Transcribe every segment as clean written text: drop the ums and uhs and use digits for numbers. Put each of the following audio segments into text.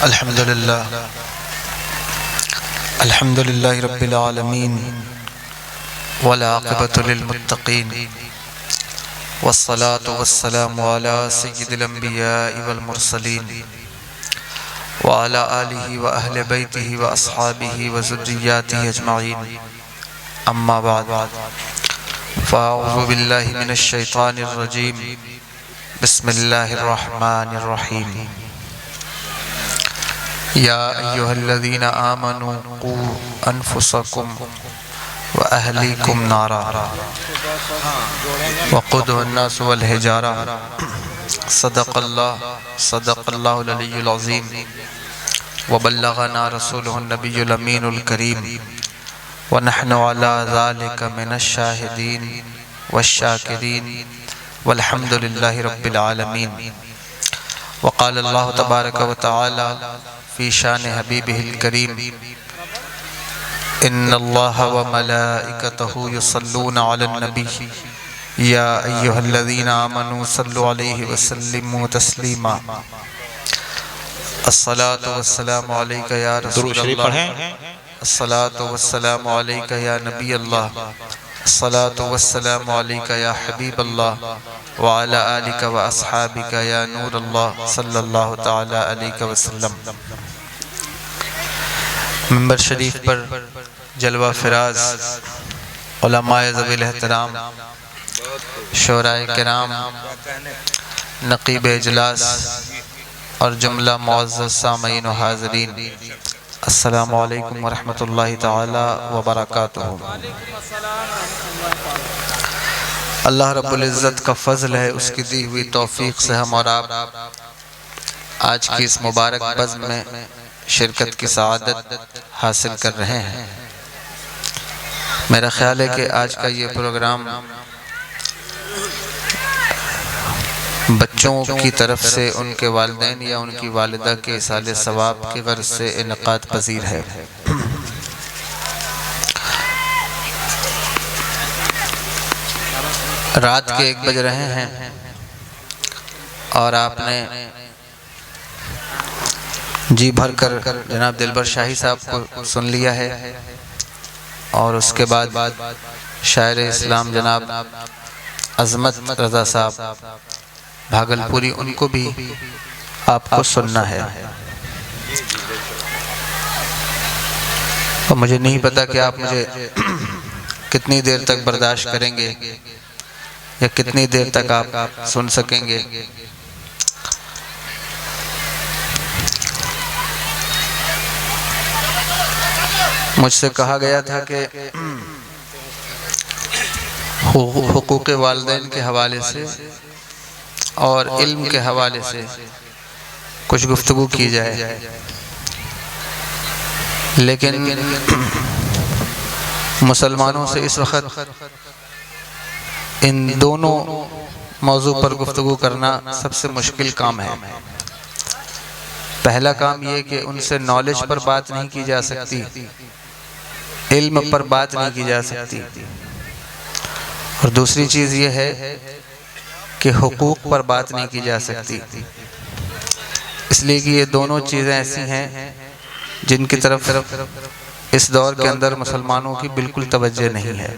الحمد لله رب العالمين والعاقبة للمتقين والصلاة والسلام على سيد الأنبياء والمرسلين وعلى آله وأهل بيته وأصحابه وذرياته أجمعين أما بعد فأعوذ بالله من الشيطان الرجيم بسم الله الرحمن الرحيم يا أيها الذين آمنوا قوا أنفسكم وأهليكم نارا وقودها الناس والحجارة صدق الله العلي العظيم وبلغنا رسوله النبي الأمين الكريم ونحن على ذلك من الشاهدين والشاكرين والحمد لله رب العالمين. وقال الله تبارك وتعالى في شان حبيبه الكريم إن الله وملائكته يصلون على النبي يا أيها الذين آمنوا صلوا عليه وسلموا تسليما. الصلاة والسلام عليك يا رسول الله، الصلاة والسلام عليك يا نبي الله، الصلاة والسلام عليك يا حبيب الله وعلى آلك وأصحابك يا نور الله صلی اللہ تعالی علیہ وسلم. منبر شریف پر جلوہ فراز علماء ذوی الاحترام، شعراء کرام، نقیب اجلاس اور جملہ معزز سامعین و حاضرین، السلام علیکم ورحمۃ اللہ تعالی وبرکاتہ. اللہ رب العزت کا فضل ہے، اس کی دی ہوئی توفیق سے ہم اور آپ آج کی اس مبارک بزم میں شرکت کی سعادت حاصل کر رہے ہیں. میرا خیال ہے کہ آج کا یہ پروگرام بچوں کی طرف سے ان کے والدین یا ان کی والدہ کے ایصال ثواب کی غرض سے انعقاد پذیر ہے. رات کے 1 بج رہے ہیں اور آپ نے جی بھر کر جناب دلبر شاہی صاحب کو سن لیا ہے، اور اس کے بعد شاعر اسلام جناب عظمت رضا صاحب بھاگلپوری، ان کو بھی آپ کو سننا ہے. اور مجھے نہیں پتا کہ آپ مجھے کتنی دیر تک برداشت کریں گے یا کتنی دیر تک آپ سن سکیں گے. مجھ سے کہا گیا تھا کہ حقوق والدین کے حوالے سے اور علم کے حوالے سے کچھ گفتگو کی جائے، لیکن مسلمانوں سے اس وقت ان دونوں موضوع پر گفتگو کرنا سب سے مشکل کام ہے. پہلا کام یہ کہ ان سے نالج پر بات نہیں کی جا سکتی، علم پر بات نہیں کی جا سکتی، اور دوسری چیز یہ ہے کہ حقوق پر بات نہیں کی جا سکتی، اس لیے کہ یہ دونوں چیزیں ایسی ہیں جن کی طرف اس دور کے اندر مسلمانوں کی بالکل توجہ نہیں ہے.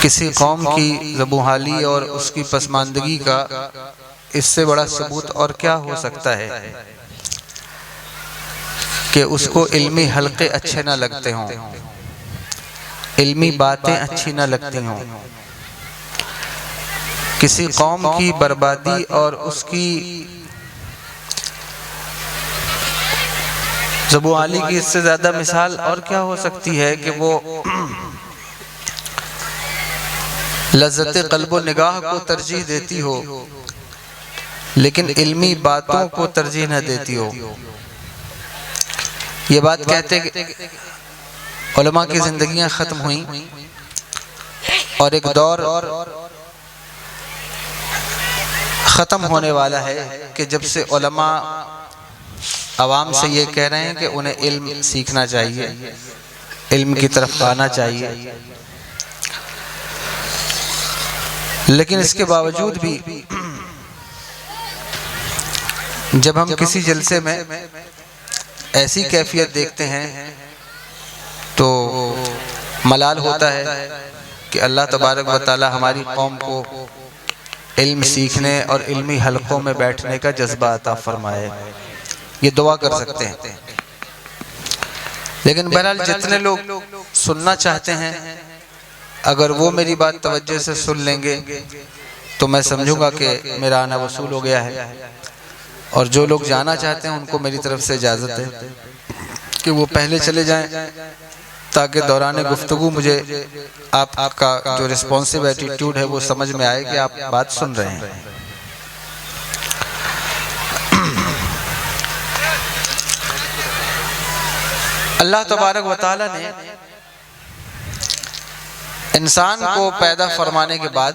کسی قوم کی زبونحالی اور اس کی پسماندگی کا اس سے بڑا ثبوت اور کیا ہو سکتا ہے کہ اس کو علمی حلقے اچھے نہ لگتے ہوں، علمی باتیں اچھی نہ لگتی ہوں. کسی قوم کی بربادی اور اس کی زبونحالی کی اس سے زیادہ مثال اور کیا ہو سکتی ہے کہ وہ لذت قلب و نگاہ کو ترجیح دیتی ہو لیکن علمی باتوں کو ترجیح نہ دیتی ہو. یہ بات کہتے کہ علماء کی زندگیاں ختم ہوئیں اور ایک دور ختم ہونے والا ہے کہ جب سے علماء عوام سے یہ کہہ رہے ہیں کہ انہیں علم سیکھنا چاہیے، علم کی طرف آنا چاہیے. لیکن اس کے باوجود بھی جب ہم کسی جلسے میں ایسی کیفیت دیکھتے ہیں تو ملال ہوتا ہے کہ اللہ تبارک و تعالی ہماری قوم کو علم سیکھنے اور علمی حلقوں میں بیٹھنے کا جذبہ عطا فرمائے، یہ دعا کر سکتے ہیں۔ لیکن بہرحال جتنے لوگ سننا چاہتے ہیں اگر وہ میری بات توجہ سے سن لیں گے تو میں سمجھوں گا کہ میرا آنا وصول ہو گیا ہے، اور جو لوگ جانا چاہتے ہیں ان کو میری طرف سے اجازت ہے کہ وہ پہلے چلے جائیں، تاکہ دوران گفتگو مجھے آپ کا جو ریسپونسیو ایٹیٹیوڈ ہے وہ سمجھ میں آئے کہ آپ بات سن رہے ہیں۔ اللہ تبارک و تعالی نے انسان کو پیدا فرمانے کے بعد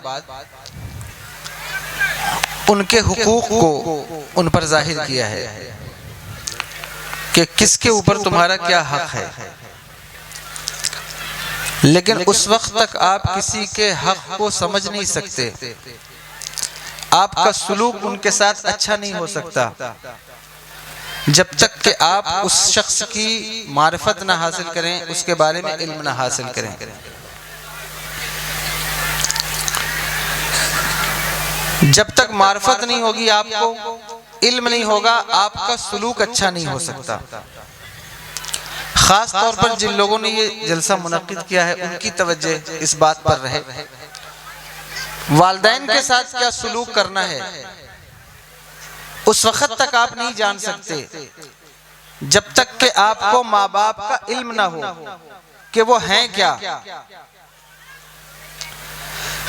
ان کے حقوق کو ان پر ظاہر کیا ہے کہ کس کے اوپر تمہارا کیا حق ہے، لیکن اس وقت تک آپ کسی کے حق کو سمجھ نہیں سکتے، آپ کا سلوک ان کے ساتھ اچھا نہیں ہو سکتا جب تک کہ آپ اس شخص کی معرفت نہ حاصل کریں، اس کے بارے میں علم نہ حاصل کریں۔ جب تک معرفت نہیں ہوگی، آپ کو علم نہیں ہوگا، آپ کا سلوک اچھا نہیں ہو سکتا۔ خاص طور پر جن لوگوں نے یہ جلسہ منعقد کیا ہے ان کی توجہ اس بات پر رہے، والدین کے ساتھ کیا سلوک کرنا ہے اس وقت تک آپ نہیں جان سکتے جب تک کہ آپ کو ماں باپ کا علم نہ ہو کہ وہ ہیں کیا۔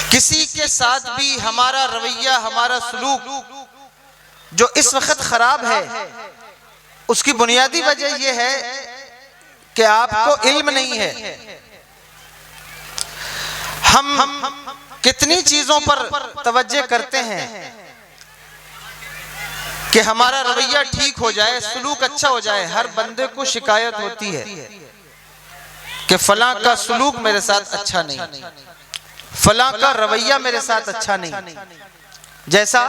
کسی کے ساتھ بھی ہمارا رویہ، ہمارا سلوک جو اس وقت خراب ہے، اس کی بنیادی وجہ یہ ہے کہ آپ کو علم نہیں ہے۔ ہم کتنی چیزوں پر توجہ کرتے ہیں کہ ہمارا رویہ ٹھیک ہو جائے، سلوک اچھا ہو جائے۔ ہر بندے کو شکایت ہوتی ہے کہ فلاں کا سلوک میرے ساتھ اچھا نہیں، فلاں کا رویہ میرے ساتھ اچھا نہیں۔ جیسا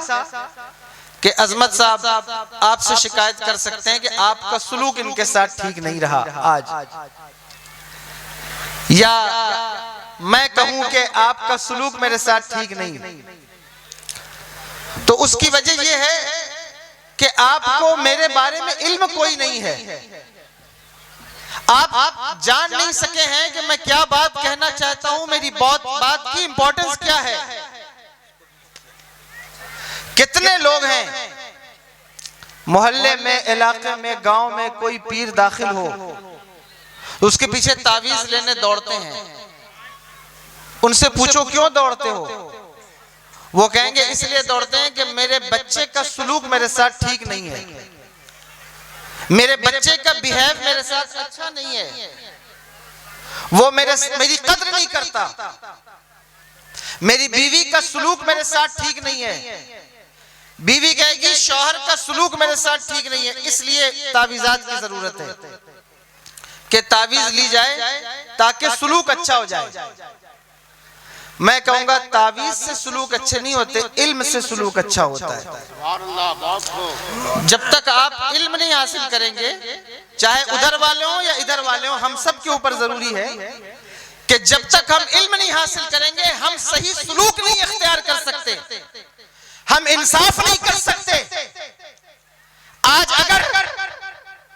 کہ عظمت صاحب آپ سے شکایت کر سکتے ہیں کہ آپ کا سلوک ان کے ساتھ ٹھیک نہیں رہا آج، یا میں کہوں کہ آپ کا سلوک میرے ساتھ ٹھیک نہیں، تو اس کی وجہ یہ ہے کہ آپ کو میرے بارے میں علم کوئی نہیں ہے، آپ جان نہیں سکے ہیں کہ میں کیا بات کہنا چاہتا ہوں، میری بات کی امپورٹنس کیا ہے۔ کتنے لوگ ہیں محلے میں، علاقے میں، گاؤں میں کوئی پیر داخل ہو، اس کے پیچھے تعویذ لینے دوڑتے ہیں، ان سے پوچھو کیوں دوڑتے ہو، وہ کہیں گے اس لیے دوڑتے ہیں کہ میرے بچے کا سلوک میرے ساتھ ٹھیک نہیں ہے، میرے بچے کا بیہیو میرے ساتھ اچھا نہیں ہے، وہ میری قدر نہیں کرتا، میری بیوی کا سلوک میرے ساتھ ٹھیک نہیں ہے، بیوی کہے گی شوہر کا سلوک میرے ساتھ ٹھیک نہیں ہے، اس لیے تعویذات کی ضرورت ہے کہ تعویذ لی جائے تاکہ سلوک اچھا ہو جائے۔ میں کہوں گا تعویذ سے سلوک اچھے نہیں ہوتے، علم سے سلوک اچھا ہوتا ہے۔ جب تک آپ علم نہیں حاصل کریں گے، چاہے ادھر والے ہوں یا ادھر والے ہوں، ہم سب کے اوپر ضروری ہے کہ جب تک ہم علم نہیں حاصل کریں گے ہم صحیح سلوک نہیں اختیار کر سکتے، ہم انصاف نہیں کر سکتے۔ آج اگر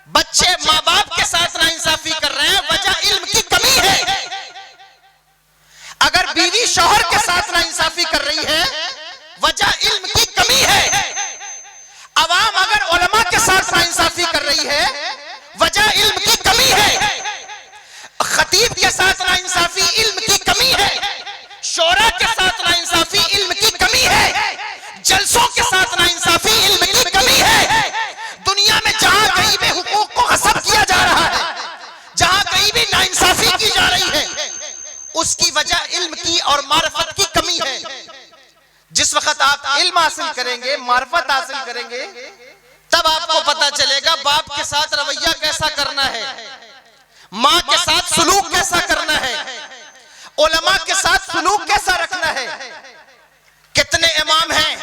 بچے ماں باپ کے ساتھ ناانصافی کر رہے ہیں، وجہ علم کی کمی ہے۔ اگر بیوی شوہر کے ساتھ ناانصافی کر رہی ہے، وجہ علم کی کمی ہے۔ عوام اگر علماء کے ساتھ ناانصافی کر رہی ہے، وجہ علم کی کمی ہے۔ خطیب کے ساتھ ناانصافی علم کی کمی ہے، شورا کے ساتھ ناانصافی علم کی کمی ہے، جلسوں کے ساتھ ناانصافی علم کی کمی ہے۔ دنیا میں جہاں کہیں بھی حقوق کو غصب کیا جا رہا ہے، جہاں کہیں بھی ناانصافی کی جا رہی ہے، اس کی وجہ علم کی اور معرفت کی کمی ہے۔ جس وقت آپ علم حاصل کریں گے، معرفت حاصل کریں گے، تب آپ کو پتا چلے گا باپ کے ساتھ رویہ کیسا کرنا ہے، ماں کے ساتھ سلوک کیسا کرنا ہے، علماء کے ساتھ سلوک کیسا رکھنا ہے۔ کتنے امام ہیں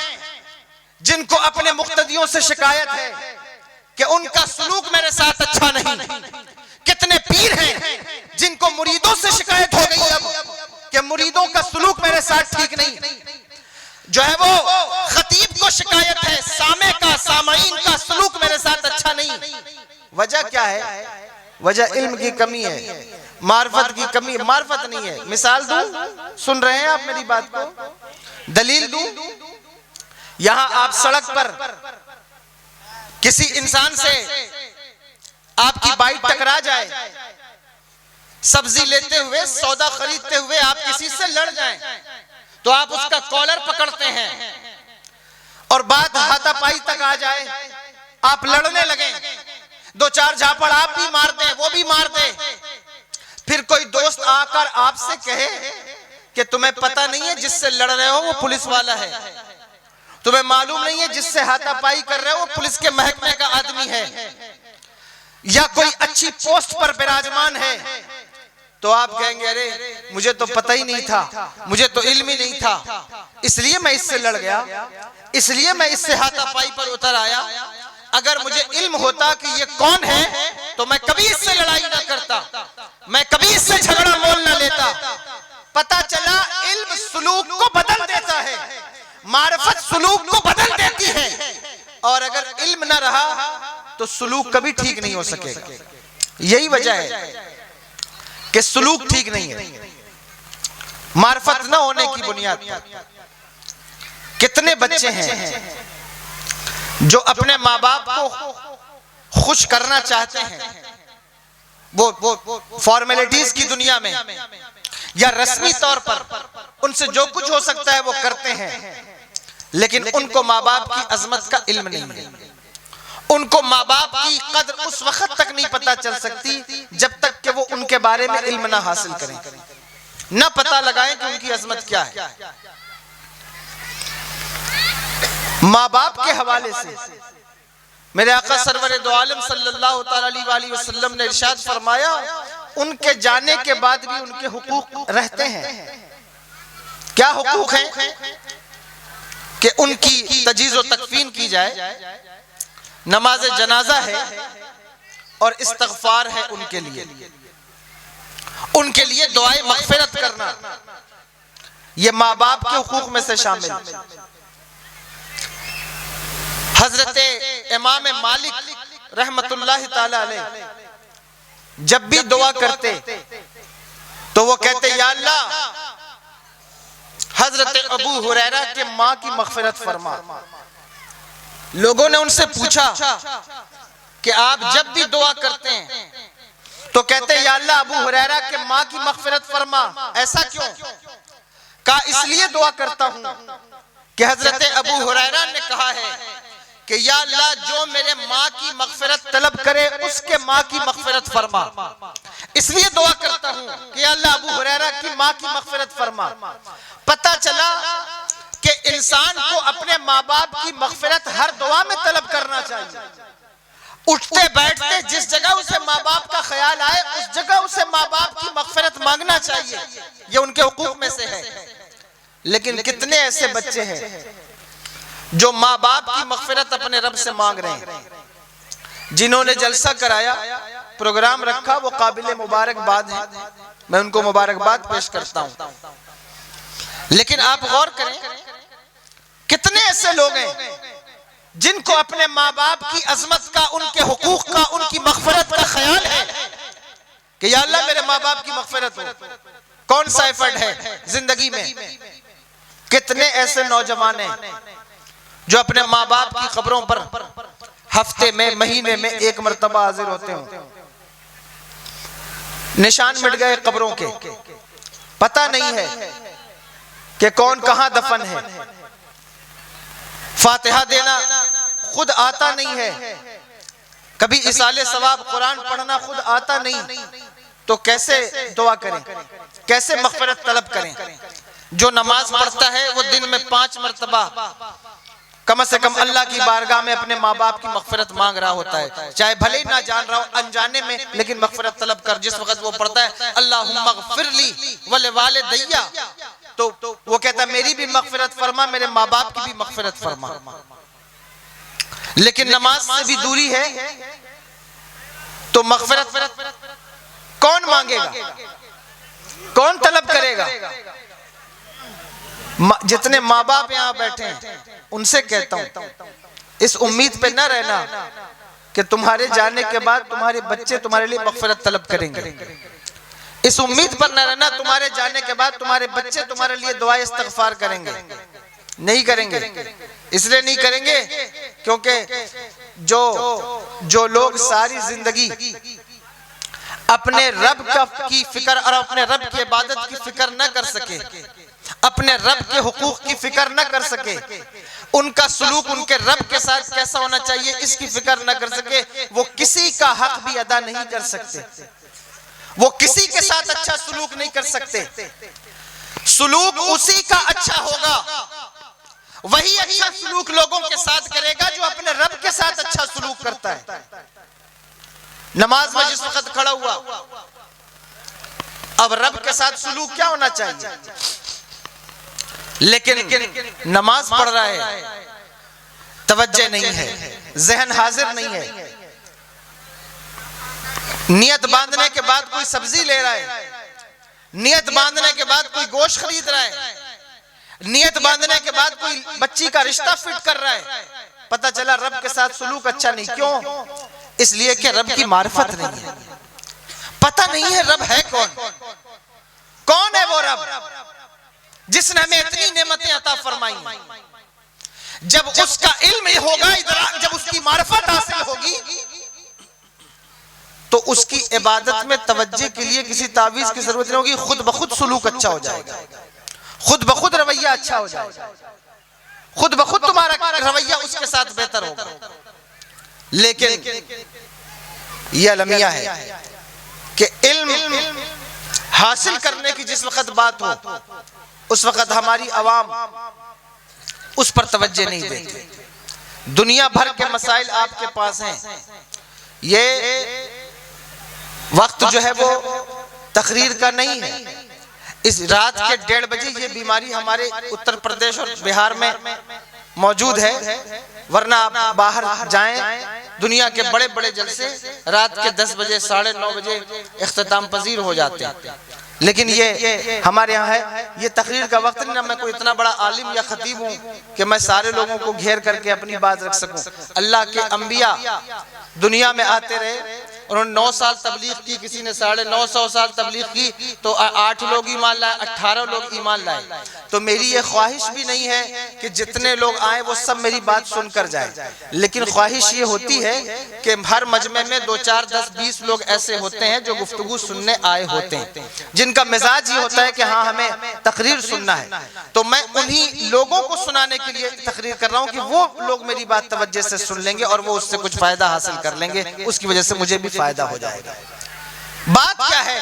جن جن کو اپنے مقتدیوں سے شکایت ہے کہ ان کا سلوک میرے ساتھ اچھا نہیں. کتنے پیر ہیں جن کو مریدوں سے شکایت ہو گئی اب کہ مریدوں کا سلوک میرے ساتھ ٹھیک نہیں. جو ہے وہ خطیب کو شکایت ہے سامع کا، سامعین کا سلوک میرے ساتھ اچھا نہیں. وجہ کیا ہے؟ وجہ علم کی کمی ہے، معرفت کی کمی. معرفت نہیں ہے. مثال دوں، سن رہے ہیں آپ میری بات کو؟ دلیل دوں. یہاں آپ سڑک پر کسی انسان سے آپ کی بائک ٹکرا جائے، سبزی لیتے ہوئے، سودا خریدتے ہوئے آپ کسی سے لڑ جائیں تو آپ اس کا کالر پکڑتے ہیں اور بات ہاتھا پائی تک آ جائے، آپ لڑنے لگیں، دو چار جھاپڑ آپ بھی مار دیں، وہ بھی مار دیں. پھر کوئی دوست آ کر آپ سے کہے کہ تمہیں پتہ نہیں ہے جس سے لڑ رہے ہو وہ پولیس والا ہے، تمہیں معلوم نہیں ہے جس سے ہاتھا پائی کر رہے ہو وہ پولیس کے محکمے کا آدمی ہے، یا کوئی اچھی پوسٹ پر براجمان ہے، تو آپ کہیں گے ارے مجھے تو پتہ ہی نہیں تھا، مجھے تو علم ہی نہیں تھا، اس لیے میں اس سے لڑ گیا، اس لیے میں اس سے ہاتھا پائی پر اتر آیا. اگر مجھے علم ہوتا کہ یہ کون ہے تو میں کبھی اس سے لڑائی نہ کرتا، میں کبھی اس سے جھگڑا مول نہ لیتا. پتہ چلا علم سلوک کو بدل دیتا ہے، معرفت سلوک کو بدل دیتی ہے، اور اگر علم نہ رہا تو سلوک کبھی ٹھیک نہیں ہو سکے گا. یہی وجہ ہے کہ سلوک ٹھیک نہیں ہے معرفت نہ ہونے کی بنیاد پر. کتنے بچے ہیں جو اپنے ماں باپ کو خوش کرنا چاہتے ہیں، وہ فارمیلٹیز کی دنیا میں یا رسمی طور پر ان سے جو کچھ ہو سکتا ہے وہ کرتے ہیں، لیکن ان کو ماں باپ کی عظمت کا علم نہیں ہے. ان کو ماں باپ کی قدر اس وقت تک نہیں پتہ چل سکتی جب تک کہ وہ ان کے بارے میں علم نہ حاصل کریں، نہ پتہ لگائیں کہ ان کی عظمت کیا ہے. ماں باپ کے حوالے سے میرے آقا سرور دو عالم صلی اللہ تعالی علیہ وسلم نے ارشاد فرمایا ان کے جانے کے بعد بھی ان کے حقوق رہتے ہیں. کیا حقوق ہیں؟ کہ ان کی تجہیز و تکفین کی جائے، نماز جنازہ ہے اور استغفار ہے ان کے لیے دعائے مغفرت کرنا، یہ ماں باپ کے حقوق میں سے شامل. حضرت امام مالک رحمت اللہ تعالی علیہ جب بھی دعا کرتے تو وہ کہتے یا اللہ حضرت ابو ہریرہ کے ماں کی مغفرت فرما. لوگوں نے ان سے پوچھا کہ آپ جب بھی دعا کرتے ہیں تو کہتے یا اللہ ابو ہریرہ کے ماں کی مغفرت فرما، ایسا کیوں؟ کہا اس لیے دعا کرتا ہوں کہ حضرت ابو ہریرہ نے کہا ہے کہ یا اللہ جو میرے ماں کی مغفرت طلب کرے اس کے ماں کی مغفرت فرما. اس لیے دعا کرتا ہوں کہ یا اللہ ابو ہریرہ کی ماں کی مغفرت فرما. پتہ چلا کہ انسان کو اپنے ماں باپ کی مغفرت ہر دعا میں طلب کرنا چاہیے. اٹھتے بیٹھتے جس جگہ اسے ماں باپ کا خیال آئے اس جگہ اسے ماں باپ کی مغفرت مانگنا چاہیے، یہ ان کے حقوق میں سے ہے. لیکن کتنے ایسے بچے ہیں جو ماں باپ کی مغفرت اپنے رب سے مانگ رہے ہیں. جنہوں نے جلسہ کرایا، پروگرام رکھا، وہ قابل مبارکباد ہیں، میں ان کو مبارکباد پیش کرتا ہوں. لیکن آپ غور کریں کتنے ایسے لوگ ہیں جن کو اپنے ماں باپ کی عظمت کا، ان کے حقوق کا، ان کی مغفرت کا خیال ہے کہ یا اللہ میرے ماں باپ کی مغفرت ہو. کون سا ایفرٹ ہے زندگی میں؟ کتنے ایسے نوجوان ہیں جو اپنے ماں باپ کی قبروں پر ہفتے میں، مہینے میں ایک مرتبہ حاضر ہوتے ہوں. نشان مٹ گئے قبروں کے، پتہ نہیں ہے کہ کون کہاں دفن ہے. فاتحہ دینا خود آتا نہیں ہے، کبھی اصالِ ثواب قرآن پڑھنا خود آتا نہیں، تو کیسے دعا کریں، کیسے مغفرت طلب کریں؟ جو نماز پڑھتا ہے وہ دن میں 5 مرتبہ کم سے کم اللہ کی بارگاہ میں اپنے ماں باپ کی مغفرت مانگ رہا ہوتا ہے، چاہے بھلے ہی نہ جان رہا ہو، انجانے میں، لیکن مغفرت طلب کر. جس وقت وہ پڑھتا ہے اللہم اغفر لی ولوالدیّ، تو وہ کہتا ہے میری بھی مغفرت فرما، میرے ماں باپ کی بھی مغفرت فرما. لیکن نماز سے بھی دوری ہے تو مغفرت کون مانگے گا؟ کون طلب کرے گا؟ جتنے ماں باپ یہاں بیٹھے ہیں ان سے کہتا ہوں اس امید پہ نہ رہنا کہ تمہارے جانے کے بعد تمہارے بچے تمہارے لیے مغفرت طلب کریں گے. اس امید پر نہ رہنا تمہارے جانے کے بعد تمہارے بچے تمہارے لیے دعائے استغفار کریں گے. نہیں کریں گے. اس لیے نہیں کریں گے کیونکہ جو لوگ ساری زندگی اپنے رب کی فکر اور اپنے رب کی عبادت کی فکر نہ کر سکے, اپنے رب کے حقوق کی فکر نہ کر سکے, ان کا سلوک ان کے رب کے ساتھ کیسا ہونا چاہیے اس کی فکر نہ کر سکے, وہ کسی کا حق بھی ادا نہیں کر سکتے, وہ کسی کے ساتھ اچھا سلوک نہیں کر سکتے. سلوک اسی کا اچھا ہوگا, وہی اچھا سلوک لوگوں کے ساتھ کرے گا جو اپنے رب کے ساتھ اچھا سلوک کرتا ہے. نماز میں جس وقت کھڑا ہوا, اب رب کے ساتھ سلوک کیا ہونا چاہیے؟ لیکن نماز پڑھ رہا ہے, توجہ نہیں ہے, ذہن حاضر نہیں ہے, نیت باندھنے کے بعد کوئی سبزی لے رہا ہے, نیت باندھنے کے بعد کوئی گوشت خرید رہا ہے, نیت باندھنے کے بعد کوئی بچی کا رشتہ فٹ کر رہا ہے, پتہ چلا رب کے ساتھ سلوک اچھا نہیں. کیوں؟ اس لیے کہ رب کی معرفت نہیں ہے, پتہ نہیں ہے رب ہے کون. کون ہے وہ رب جس نے ہمیں اتنی نعمتیں عطا فرمائی؟ جب اس کا علم ہوگا, جب اس کی معرفت حاصل ہوگی تو اس کی عبادت میں توجہ کے لیے کسی تعویذ کی ضرورت نہیں ہوگی, خود بخود سلوک اچھا ہو جائے گا, خود بخود رویہ اچھا ہو جائے گا, خود بخود تمہارا رویہ اس کے ساتھ بہتر ہوگا. لیکن یہ المیہ ہے کہ علم حاصل کرنے کی جس وقت بات ہو اس وقت ہماری عوام اس پر توجہ نہیں دیتی. دنیا بھر کے مسائل آپ کے پاس ہیں, یہ وقت جو ہے وہ تقریر کا نہیں ہے. اس رات کے 1:30 بجے یہ بیماری ہمارے اتر پردیش اور بہار میں موجود ہے, ورنہ آپ باہر جائیں دنیا کے بڑے بڑے جلسے رات کے 10 بجے 9:30 بجے اختتام پذیر ہو جاتے ہیں. لیکن یہ ہمارے یہاں ہے, یہ تقریر کا وقت نہیں. نہ میں کوئی اتنا بڑا عالم یا خطیب ہوں کہ میں سارے لوگوں کو گھیر کر کے اپنی بات رکھ سکوں. اللہ کے انبیاء دنیا میں آتے رہے, انہوں نے 9 سال تبلیغ کی, کسی نے 950 سال تبلیغ کی تو 8 لوگ ایمان لائے, 18 لوگ ایمان لائے. تو میری یہ خواہش بھی نہیں ہے کہ جتنے لوگ آئیں وہ سب میری بات سن کر جائیں, لیکن خواہش یہ ہوتی ہے کہ ہر مجمع میں 2 4 10 20 لوگ ایسے ہوتے ہیں جو گفتگو سننے آئے ہوتے ہیں, جن کا مزاج یہ ہوتا ہے کہ ہاں ہمیں تقریر سننا ہے. تو میں انہی لوگوں کو سنانے کے لیے تقریر کر رہا ہوں کہ وہ لوگ میری بات توجہ سے سن لیں گے اور وہ اس سے کچھ فائدہ حاصل کر لیں گے, اس کی وجہ سے مجھے بھی فائدہ ہو جائے گا. بات کیا ہے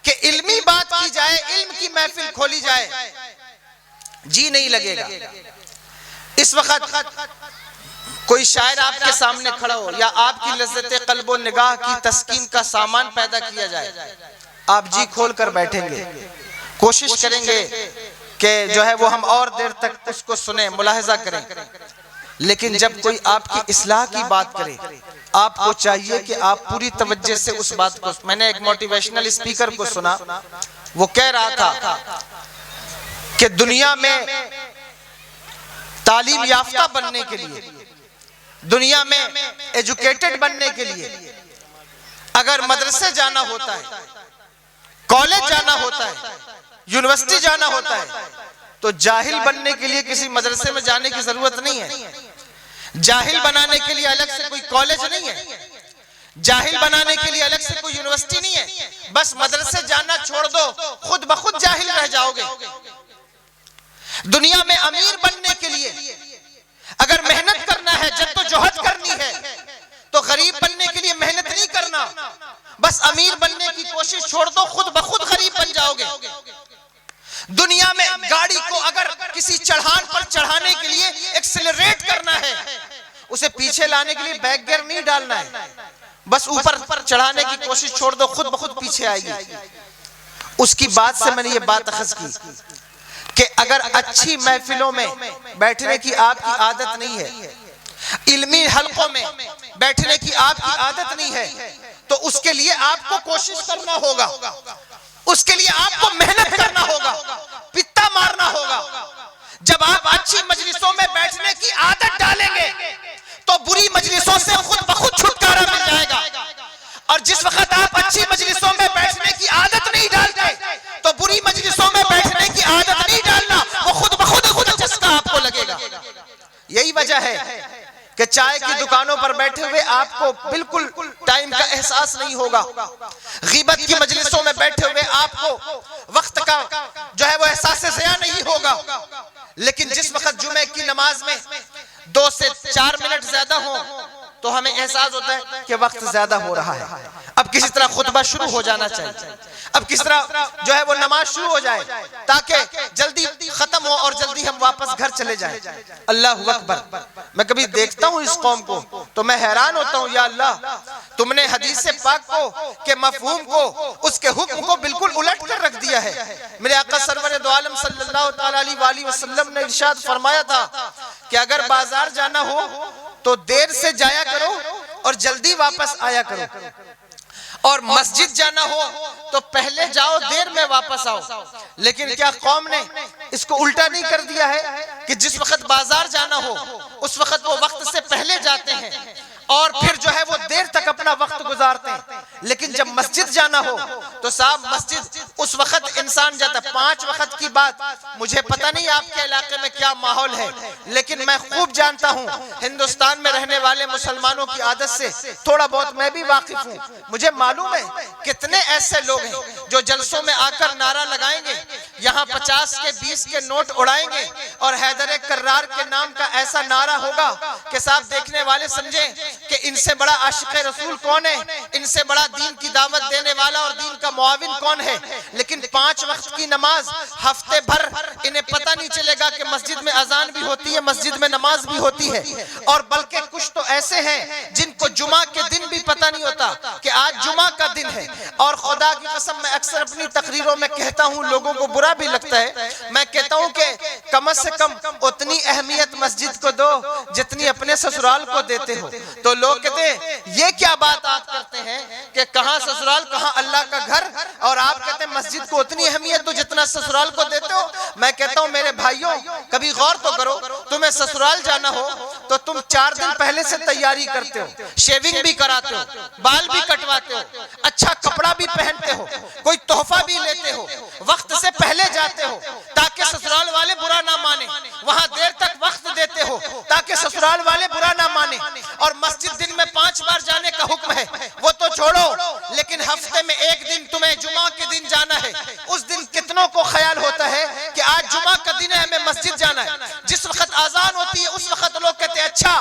کہ علمی بات کی جائے, علم کی محفل کھولی جائے, جی نہیں لگے گا. اس وقت کوئی شاعر آپ کے سامنے کھڑا ہو یا آپ کی لذت قلب و نگاہ کی تسکین کا سامان پیدا کیا جائے, آپ جی کھول کر بیٹھیں گے, کوشش کریں گے کہ جو ہے وہ ہم اور دیر تک اس کو سنیں, ملاحظہ کریں. لیکن جب کوئی آپ کی اصلاح کی بات کرے, آپ کو چاہیے کہ آپ پوری توجہ سے اس بات کو. میں نے ایک موٹیویشنل اسپیکر کو سنا, وہ کہہ رہا تھا کہ دنیا میں تعلیم یافتہ بننے کے لیے, دنیا میں ایجوکیٹڈ بننے کے لیے اگر مدرسے جانا ہوتا ہے, کالج جانا ہوتا ہے, یونیورسٹی جانا ہوتا ہے, تو جاہل بننے کے لیے کسی مدرسے میں جانے کی ضرورت نہیں ہے, جاہل بنانے کے لیے الگ سے کوئی کالج نہیں ہے, جاہل بنانے کے لیے الگ سے کوئی یونیورسٹی نہیں ہے. بس مدرسے جانا چھوڑ دو, خود بخود جاہل رہ جاؤ گے. دنیا میں امیر بننے کے لیے اگر محنت کرنا ہے, جدوجہد کرنی ہے, تو غریب بننے کے لیے محنت نہیں کرنا, بس امیر بننے کی کوشش چھوڑ دو, خود بخود غریب بن جاؤ گے. دنیا میں گاڑی کو اگر کسی چڑھان پر چڑھانے کے لیے ایکسلریٹ کرنا ہے, اسے پیچھے لانے کے لیے بیک گیئر نہیں ڈالنا ہے, بس اوپر چڑھانے کی کوشش چھوڑ دو, خود بخود پیچھے آئے گی. اس کی بات سے میں نے یہ بات اخذ کی کہ اگر اچھی محفلوں میں بیٹھنے کی آپ کی عادت نہیں ہے, علمی حلقوں میں بیٹھنے کی آپ کی عادت نہیں ہے تو اس کے لیے آپ کو کوشش کرنا ہوگا، اس کے لیے آپ کو محنت کرنا ہوگا، پتا مارنا ہوگا۔ جب آپ اچھی مجلسوں میں بیٹھنے کی عادت ڈالیں گے تو بری مجلسوں سے خود بخود چھٹکارا مل جائے گا، اور جس وقت آپ اچھی مجلسوں میں بیٹھنے کی عادت نہیں ڈالتے تو بری مجلسوں میں بیٹھنے کی عادت نہیں ڈالنا، وہ خود بخود چسکا آپ کو لگے گا۔ یہی وجہ ہے کہ چائے کی دکانوں پر بیٹھے ہوئے آپ کو بالکل ٹائم کا احساس نہیں ہوگا، غیبت کی مجلسوں میں بیٹھے ہوئے آپ کو وقت کا جو ہے وہ احساس ضیاع نہیں ہوگا، لیکن جس وقت جمعے کی نماز میں 2 سے 4 منٹ زیادہ ہوں تو ہمیں احساس ہوتا ہے کہ وقت زیادہ ہو رہا ہے، اب کسی طرح خطبہ شروع ہو جانا چاہیے، اب کس طرح جو ہے وہ نماز شروع ہو جائے تاکہ جلدی ختم ہو اور جلدی ہم واپس گھر چلے جائیں۔ اللہ اکبر۔ میں کبھی دیکھتا ہوں اس قوم کو تو میں حیران ہوتا ہوں، یا اللہ تم نے حدیث پاک کو کے مفہوم کو، اس کے حکم کو بالکل الٹ کر رکھ دیا ہے۔ میرے آقا سرور دو عالم صلی اللہ تعالیٰ علیہ وسلم نے ارشاد فرمایا تھا کہ اگر بازار جانا ہو تو دیر سے جایا کرو اور جلدی واپس آیا کرو، اور مسجد جانا ہو تو پہلے جاؤ دیر میں واپس آؤ۔ لیکن کیا قوم نے اس کو الٹا نہیں کر دیا ہے کہ جس وقت بازار جانا ہو اس وقت وہ وقت سے پہلے جاتے ہیں اور پھر جو ہے وہ دیر تک اپنا وقت گزارتے ہیں، لیکن جب مسجد جانا ہو تو صاحب مسجد اس وقت انسان جاتا ہے۔ 5 وقت کی بات مجھے پتہ نہیں آپ کے علاقے میں کیا ماحول ہے، لیکن میں خوب جانتا ہوں ہندوستان میں رہنے والے مسلمانوں کی عادت سے تھوڑا بہت میں بھی واقف ہوں۔ مجھے معلوم ہے کتنے ایسے لوگ ہیں جو جلسوں میں آ کر نعرہ لگائیں گے، یہاں 50 کے 20 کے نوٹ اڑائیں گے اور حیدر کرار کے نام کا ایسا نعرہ ہوگا کہ صاحب دیکھنے والے سمجھیں کہ ان سے بڑا عاشق رسول کون ہے، ان سے بڑا دین کی دعوت دینے والا اور دین کا معاون کون ہے۔ لیکن 5 وقت کی نماز ہفتے بھر انہیں پتہ نہیں چلے گا کہ مسجد میں اذان بھی ہوتی ہے، مسجد میں نماز بھی ہوتی ہے، اور بلکہ کچھ تو ایسے ہیں جن کو جمعہ کے دن بھی پتہ نہیں ہوتا کہ آج جمعہ کا دن ہے۔ اور خدا کی قسم میں اکثر اپنی تقریروں میں کہتا ہوں، لوگوں کو برا بھی لگتا ہے، میں کہتا ہوں کہ کم سے کم اتنی اہمیت مسجد کو دو جتنی اپنے سسرال کو دیتے ہو۔ تو لوگ کہتے ہیں یہ کیا بات آپ کرتے ہیں کہ کہاں سسرال کہاں اللہ کا گھر، اور آپ کہتے ہیں مسجد کو اتنی اہمیت دو جتنا سسرال کو دیتے ہو۔ میں کہتا ہوں میرے بھائیوں کبھی غور تو کرو، تمہیں سسرال جانا ہو تو تم 4 دن پہلے سے تیاری کرتے ہو، شیونگ بھی کراتے ہو، بال بھی کٹواتے ہو، اچھا کپڑا بھی پہنتے ہو، کوئی تحفہ بھی لیتے ہو، وقت سے پہلے جاتے ہو تاکہ سسرال والے برا نہ مانے، وہاں دیر تک وقت دیتے ہو تاکہ سسرال والے برا نہ مانے۔ اور مسجد دن میں 5 بار جانے کا حکم ہے وہ تو چھوڑو، لیکن ہفتے میں 1 دن تمہیں جمعہ کے دن جانا ہے۔ اس دن کتنوں کو خیال ہوتا ہے کہ آج جمعہ کا دن ہے ہمیں مسجد جانا ہے، جس وقت آذان ہوتی ہے اس وقت لوگ کہتے ہیں اچھا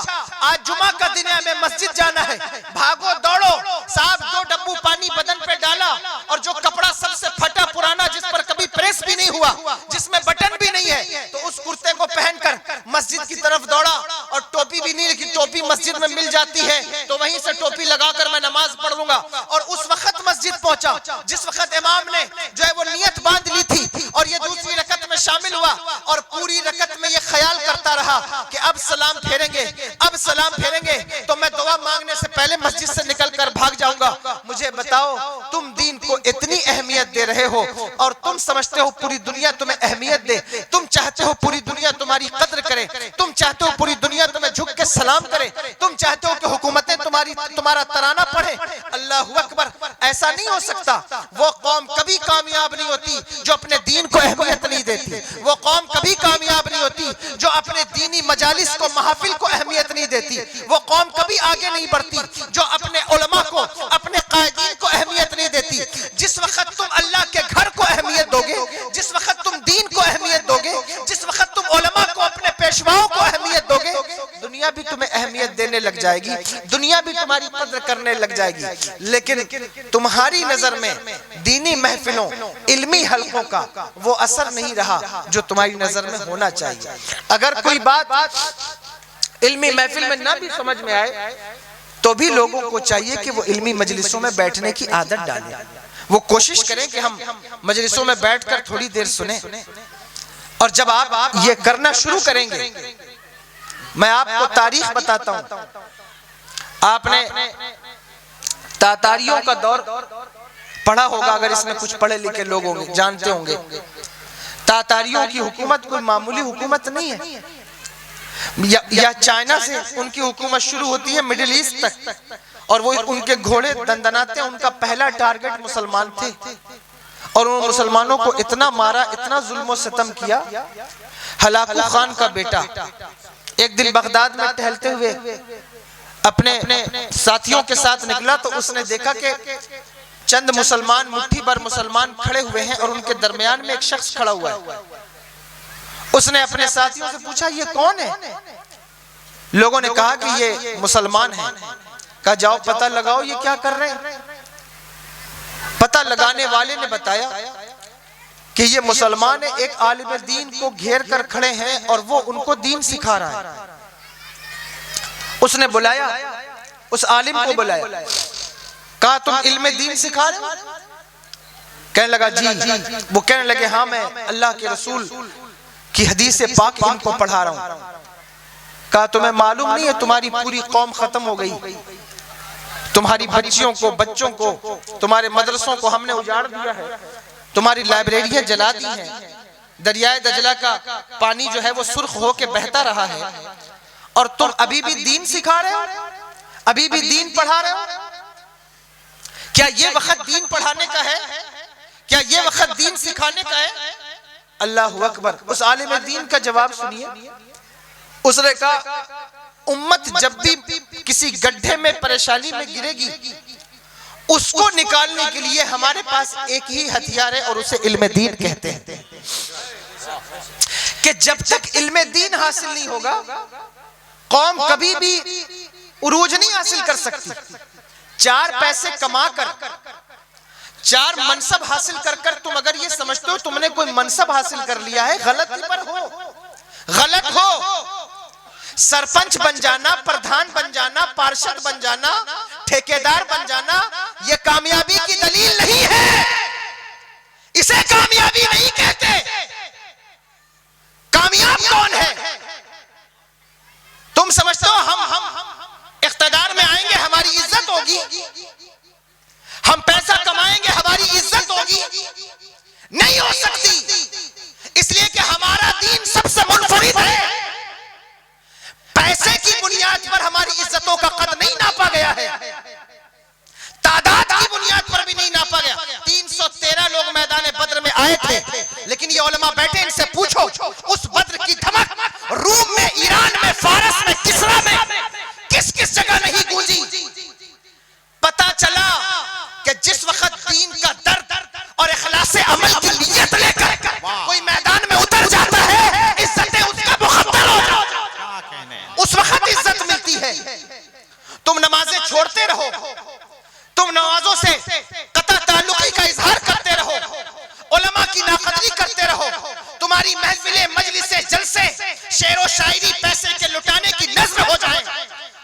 آج جمعہ کا دن ہے ہمیں مسجد جانا ہے، بھاگو دوڑو، صاحب 2 ڈبو پانی بدن پہ ڈالا اور جو کپڑا سب سے پھٹا پرانا جس پر کبھی پریس بھی نہیں ہوا، جس میں بٹن بھی نہیں ہے، تو اس کرتے کو پہن کر مسجد کی طرف دوڑا، اور ٹوپی بھی نہیں رکھی، ٹوپی مسجد میں مل جاتی ہے تو وہیں سے ٹوپی لگا کر میں نماز پڑھوں گا، اور اس وقت مسجد پہنچا جس وقت امام نے جو ہے وہ نیت باندھ لی تھی اور یہ دوسری رکعت میں شامل ہوا، اور پوری رکعت میں یہ خیال کرتا رہا کہ اب سلام پھیریں گے، اب سلام پھیریں گے تو میں دعا مانگنے سے پہلے مسجد سے نکل کر بھاگ جاؤں گا۔ مجھے بتاؤ تم دین کو اتنی اہمیت دے رہے ہو اور تم سمجھتے ہو پوری دنیا تمہیں اہمیت دے، تم چاہتے ہو پوری دنیا تمہاری قدر کرے، تم چاہتے ہو پوری دنیا تمہیں جھک کے سلام کرے، تم چاہتے ہو کہ حکومتیں تمہارا ترانہ پڑھے۔ اللہ اکبر، ایسا نہیں ہو سکتا۔ وہ قوم کبھی کامیاب نہیں ہوتی جو اپنے دین کو اہمیت نہیں دیتی، وہ قوم کبھی کامیاب نہیں ہوتی جو اپنے دینی مجالس کو محافل کو اہمیت نہیں دیتی، وہ قوم کبھی آگے نہیں بڑھتی جو اپنے علماء کو اپنے قائدین کو اہمیت نہیں دیتی۔ جس وقت تم اللہ کے گھر کو اہمیت دو گے، جس وقت تم دین کو اہمیت دو گے، جس وقت تم علماء کو اپنے پیشواؤں کو اہمیت دو گے، دنیا بھی تمہیں اہمیت دینے لگ جائے گی، دنیا بھی تمہاری قدر کرنے لگ جائے گی۔ لیکن تمہاری نظر میں دینی محفلوں علمی حلقوں کا وہ اثر نہیں رہا جو تمہاری نظر میں ہونا چاہیے۔ اگر کوئی بات علمی محفل میں نہ بھی سمجھ میں آئے تو بھی لوگوں کو چاہیے کہ وہ علمی مجلسوں میں بیٹھنے کی عادت ڈالیں، وہ کوشش کریں کہ ہم مجلسوں میں بیٹھ کر تھوڑی دیر سنیں، اور جب آپ یہ کرنا شروع کریں گے میں آپ کو تاریخ بتاتا ہوں. آپ نے تاتاریوں کا دور پڑھا ہوگا، اگر اس میں کچھ پڑھے لکھے لوگ ہوں گے جانتے ہوں گے. تاتاریوں کی حکومت کوئی معمولی حکومت نہیں ہے. یا چائنا سے ان کی حکومت شروع ہوتی ہے مڈل ایسٹ تک، اور وہ ان کے گھوڑے دندناتے ہیں. ان کا پہلا ٹارگٹ مسلمان تھے، اور انہوں نے مسلمانوں کو اتنا مارا، اتنا ظلم و ستم کیا. ہلاکو خان کا بیٹا ایک دن بغداد میں ٹہلتے ہوئے اپنے ساتھیوں کے ساتھ نکلا، تو اس نے دیکھا کہ چند مسلمان، مٹھی بھر مسلمان کھڑے ہوئے ہیں، اور ان کے درمیان میں ایک شخص کھڑا ہوا ہے. اس نے اپنے ساتھیوں سے پوچھا یہ کون ہے؟ لوگوں نے کہا کہ یہ مسلمان ہیں. کہا جاؤ پتہ لگاؤ یہ کیا کر رہے ہیں. پتہ لگانے والے نے بتایا کہ یہ مسلمان ایک عالم دین کو گھیر کر کھڑے ہیں، اور وہ ان کو دین سکھا رہا ہے. اس نے بلایا، اس عالم کو بلایا، کہا تم علم دین سکھا رہے ہو؟ کہنے لگا جی. وہ کہنے لگے ہاں میں اللہ کے رسول کی حدیث پاک ان کو پڑھا رہا ہوں. کہا تمہیں معلوم نہیں ہے تمہاری پوری قوم ختم ہو گئی، تمہاری بچیوں کو، بچوں کو، تمہارے مدرسوں کو ہم نے اجاڑ دیا ہے، تمہاری لائبریریاں جلا دی ہیں، دریائے دجلہ کا پانی جو ہے وہ سرخ ہو کے بہتا رہا ہے، اور تم ابھی بھی دین سکھا رہے ہو، ابھی بھی دین پڑھا رہے ہو. کیا یہ وقت دین پڑھانے کا ہے؟ کیا یہ وقت دین سکھانے کا ہے؟ اللہ اکبر. اس عالم دین کا جواب سنیے. اس نے کہا امت جب بھی کسی گڈھے میں پریشانی میں گرے گی، اس کو نکالنے کے لیے ہمارے پاس ایک ہی ہتھیار ہے، اور اسے علم دین کہتے ہیں. کہ جب تک علم دین حاصل نہیں ہوگا قوم کبھی بھی عروج نہیں حاصل کر سکتی. چار پیسے کما کر، چار منصب حاصل کر کر تم اگر یہ سمجھتے ہو تم نے کوئی منصب حاصل کر لیا ہے، غلط پر ہو، غلط ہو. سرپنچ بن جانا، پردھان بن جانا، پارشد بن جانا، ٹھیکیدار بن جانا یہ کامیابی کی دلیل نہیں ہے. اسے کامیابی نہیں کہتے. کامیاب کون ہے؟ تم سمجھتے ہو ہم اقتدار میں آئیں گے ہماری عزت ہوگی، ہم پیسہ کمائیں گے ہماری عزت ہوگی؟ نہیں ہو سکتی. اس لیے کہ ہمارا دین سب سے منفرد ہے. پیسے کی بنیاد پر ہماری عزتوں کا قد نہیں ناپا گیا ہے، تعداد کی بنیاد پر بھی نہیں ناپا گیا. 313 لوگ میدان بدر میں آئے تھے، لیکن یہ علماء بیٹھے ان سے پوچھو اس بدر کی دھمک روم میں، ایران میں، فارس میں، کسرا میں کس کس جگہ نہیں گونجی. پتا چلا کہ جس وقت دین کا درد اور اخلاص عمل کی نیت لے کر کوئی میدان میں اتر جاتا ہے، عزتیں اس کا مخدر ہو جاتا ہے، اس وقت عزت ملتی ہے. تم نمازیں چھوڑتے رہو، تم نمازوں سے قطع تعلقی کا اظہار کرتے رہو، علماء کی ناقدری کرتے رہو، تمہاری محفلیں، مجلسیں، جلسے، شعر و شاعری پیسے کے لٹانے کی نظر ہو جائیں،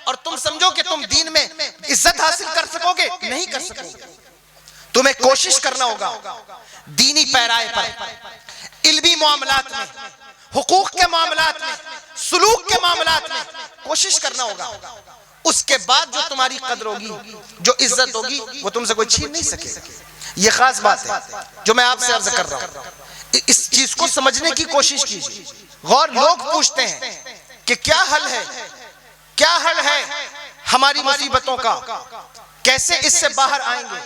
اور تم سمجھو کہ تم دین میں عزت حاصل کر سکو گے. نہیں کر سکو گے. تمہیں کوشش کرنا ہوگا دینی پیرائے پر، علمی معاملات میں، حقوق کے معاملات میں، سلوک کے معاملات میں کوشش کرنا ہوگا. اس کے بعد جو تمہاری قدر ہوگی، جو عزت ہوگی، وہ تم سے کوئی چھین نہیں سکے. یہ خاص بات ہے جو میں آپ سے عرض کر رہا ہوں. اس چیز کو سمجھنے کی کوشش کیجیے. غور لوگ پوچھتے ہیں کہ کیا حل ہے، کیا حل ہے ہماری مصیبتوں کا، کیسے اس سے باہر آئیں گے،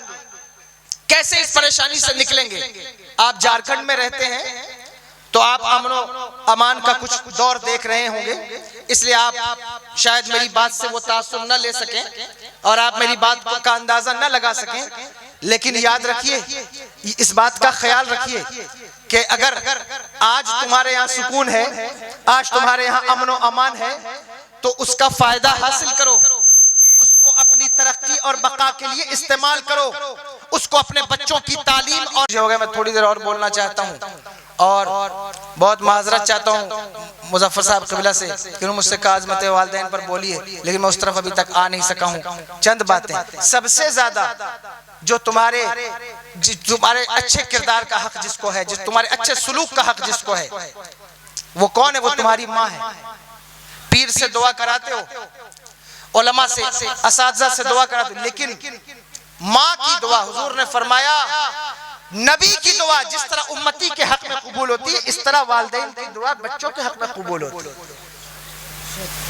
کیسے اس پریشانی سے نکلیں گے. آپ جھارکھنڈ میں رہتے ہیں تو آپ امن و امان کا کچھ دور دیکھ رہے ہوں گے، اس لیے آپ شاید میری بات سے وہ تاثر نہ لے سکیں اور آپ میری بات کا اندازہ نہ لگا سکیں. لیکن یاد رکھیے، اس بات کا خیال رکھیے کہ اگر آج تمہارے یہاں سکون ہے، آج تمہارے یہاں امن و امان ہے، تو اس کا فائدہ حاصل کرو، اس کو اپنی ترقی اور بقا کے لیے استعمال کرو، اس کو اپنے بچوں کی تعلیم. اور جو ہو گیا، میں تھوڑی دیر اور بولنا چاہتا ہوں اور بہت معذرت چاہتا ہوں مظفر صاحب قبلہ سے کہ انہوں مجھ سے کہا عظمت والدین پر بولیے، لیکن میں اس طرف ابھی تک آ نہیں سکا ہوں. چند باتیں. سب سے زیادہ جو تمہارے اچھے کردار کا حق جس کو ہے، تمہارے اچھے سلوک کا حق جس کو ہے، وہ کون ہے؟ وہ تمہاری ماں ہے. پیر سے دعا کراتے ہو، علماء سے، اساتذہ سے دعا کراتے ہو، لیکن ماں کی دعا حضور نے فرمایا نبی کی دعا جس طرح امتی کے حق میں قبول ہوتی ہے اس طرح والدین کی دعا بچوں کے حق میں قبول ہوتی ہے۔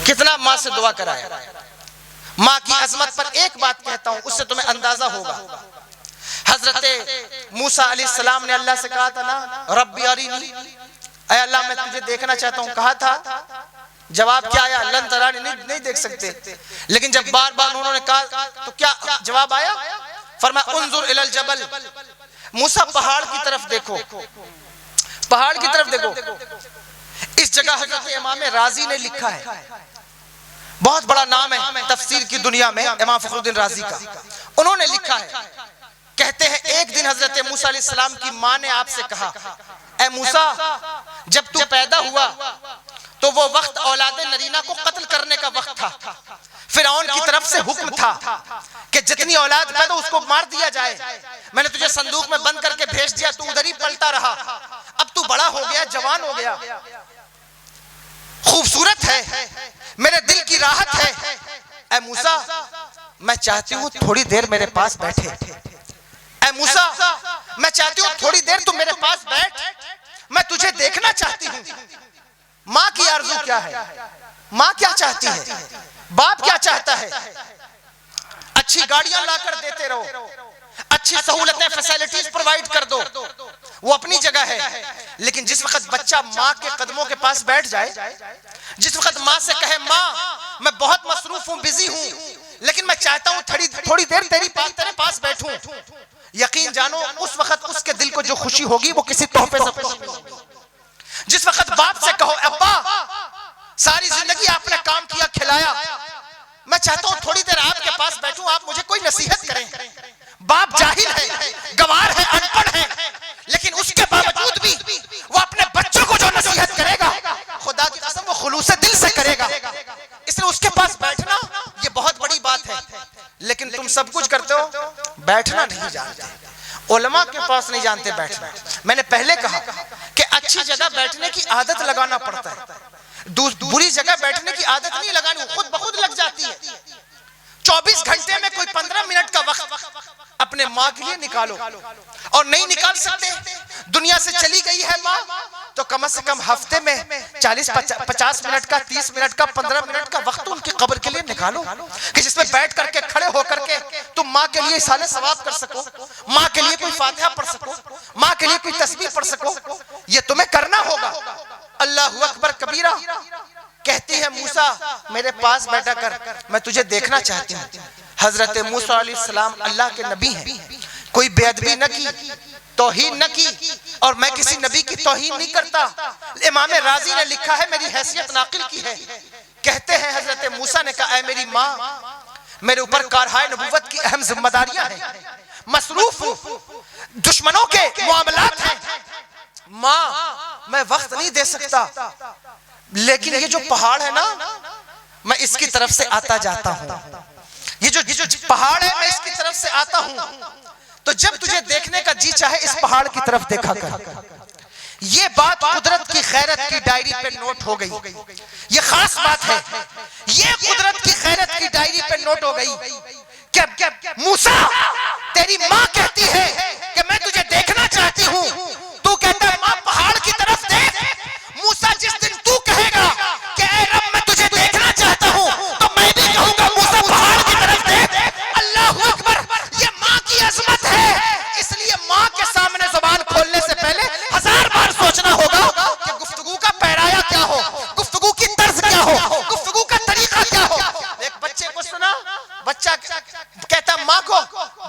کتنا ماں سے دعا کرایا۔ ماں کی عظمت پر ایک بات کہتا ہوں، اس سے تمہیں اندازہ ہوگا۔ حضرت موسیٰ علیہ السلام نے اللہ سے کہا تھا نا ربی ارینی، اے اللہ میں تجھے دیکھنا چاہتا ہوں، کہا تھا، جواب کیا آیا؟ لن ترانی، نہیں دیکھ سکتے۔ لیکن جب بار بار انہوں نے کہا تو کیا جواب آیا؟ فرمایا انظر الی الجبل، موسیٰ پہاڑ کی طرف دیکھو، پہاڑ کی طرف دیکھو۔ اس جگہ حضرت امام رازی نے لکھا ہے، بہت بڑا نام ہے تفسیر کی دنیا میں امام فخر الدین رازی کا، انہوں نے لکھا ہے، کہتے ہیں ایک دن حضرت موسیٰ علیہ السلام کی ماں نے آپ سے کہا اے موسیٰ جب تو پیدا ہوا تو وہ وقت اولاد نرینہ کو قتل کرنے کا وقت تھا، فرعون کی طرف سے حکم تھا کہ جتنی اولاد پیدا اس کو مار دیا جائے، میں نے تجھے صندوق میں بند کر کے بھیج دیا، تو ادھر ہی پلتا رہا، اب تو بڑا ہو گیا، جوان ہو گیا، خوبصورت ہے، میرے دل کی راحت ہے، اے موسیٰ میں چاہتی ہوں تھوڑی دیر میرے پاس بیٹھے، اے موسیٰ میں چاہتی ہوں تھوڑی دیر تو میرے پاس بیٹھ، میں تجھے دیکھنا چاہتی ہوں۔ ماں کی آرزو کیا ہے؟ ماں کیا چاہتی ہے؟ باپ کیا چاہتا ہے؟ اچھی گاڑیاں لا کر دیتے رہو، اچھی سہولتیں فیسیلٹیز پرووائیڈ کر دو، وہ اپنی جگہ ہے، لیکن جس وقت بچہ ماں کے قدموں کے پاس بیٹھ جائے، جس وقت ماں سے کہے ماں میں بہت مصروف ہوں، بزی ہوں، لیکن میں چاہتا ہوں تھوڑی دیر تیرے پاس بیٹھوں، یقین جانو اس وقت اس کے دل کو جو خوشی ہوگی وہ کسی تحفے سے خوشی ہوگی۔ جس وقت باپ سے کہو ابا ساری زندگی آپ نے کام کیا کھلایا، میں چاہتا ہوں تھوڑی دیر آپ کے پاس بیٹھوں، آپ مجھے کوئی نصیحت کریں۔ باپ جاہل ہے، گوار ہے، ان پڑھ ہے، لیکن اس کے باوجود بھی وہ اپنے بچوں کو جو نصیحت کرے گا خدا کی قسم وہ خلوص دل سے کرے گا، اس لیے اس کے پاس بیٹھنا یہ بہت بڑی بات ہے۔ لیکن تم سب کچھ کرتے ہو، بیٹھنا نہیں جانتے، علماء کے پاس نہیں جانتے بیٹھنا۔ میں نے پہلے کہا کہ اچھی جگہ بیٹھنے کی عادت لگانا پڑتا ہے، بری جگہ بیٹھنے کی عادت نہیں لگانی، خود بخود لگ جاتی ہے۔ 24 گھنٹے میں کوئی 15 منٹ کا وقت اپنے ماں کے لیے نکالو، اور نہیں نکال سکتے، دنیا سے چلی گئی ہے ماں تو کم از کم ہفتے میں 40-50 منٹ کا، 30 منٹ کا، 15 منٹ کا وقت ان کی قبر کے لیے نکالو، کہ جس میں بیٹھ کر کے کھڑے ہو کر کے تم ماں کے لیے اِسالِ ثواب کر سکو، ماں کے لیے کوئی فاتحہ پڑھ سکو، ماں کے لیے کوئی تسبیح پڑھ سکو، یہ تمہیں کرنا ہوگا۔ اللہ اکبر کبیرہ کہتی ہے موسیٰ میرے پاس بیٹھا کر، میں تجھے دیکھنا چاہتی ہوں۔ حضرت موسیٰ علیہ السلام اللہ کے نبی ہیں، کوئی بے ادبی نہ کی، توہین نہ کی، اور میں کسی نبی کی توہین نہیں کرتا۔ امام رازی نے لکھا ہے، میری حیثیت ناقل کی ہے، کہتے ہیں حضرت موسیٰ نے کہا اے میری ماں میرے اوپر کارہائے نبوت کی اہم ذمہ داریاں ہیں، مصروف ہوں، دشمنوں کے معاملات ہیں، ماں میں وقت نہیں دے سکتا، لیکن یہ جو پہاڑ ہے نا میں اس کی طرف سے آتا جاتا ہوں، یہ جو پہاڑ ہے میں اس کی طرف سے آتا ہوں، تو جب تجھے دیکھنے کا جی چاہے اس پہاڑ کی طرف دیکھا کر۔ یہ بات قدرت کی خیرت کی ڈائری پہ نوٹ ہو گئی، یہ خاص بات ہے، یہ قدرت کی خیرت کی ڈائری پہ نوٹ ہو گئی کہ موسیٰ تیری ماں کہتی ہے کہ میں تجھے دیکھنا چاہتی ہوں، تو کہتا ہے ماں پہاڑ کی طرف دیکھ۔ موسیٰ جس دن تو کہے گا کہ اے رب میں تجھے دیکھنا چاہتا ہوں تو میں بھی کہوں گا موسیٰ پہاڑ کی طرف دیکھ۔ اللہ اکبر، یہ ماں کی عظمت ہے، اس لیے ماں کے سامنے زبان کھولنے سے پہلے 1000 بار سوچنا ہوگا کہ گفتگو کا پیرایا کیا ہو، گفتگو کی طرز کیا ہو، گفتگو کا طریقہ کیا ہو۔ ایک بچے کو سنا، بچہ کہتا ماں کو،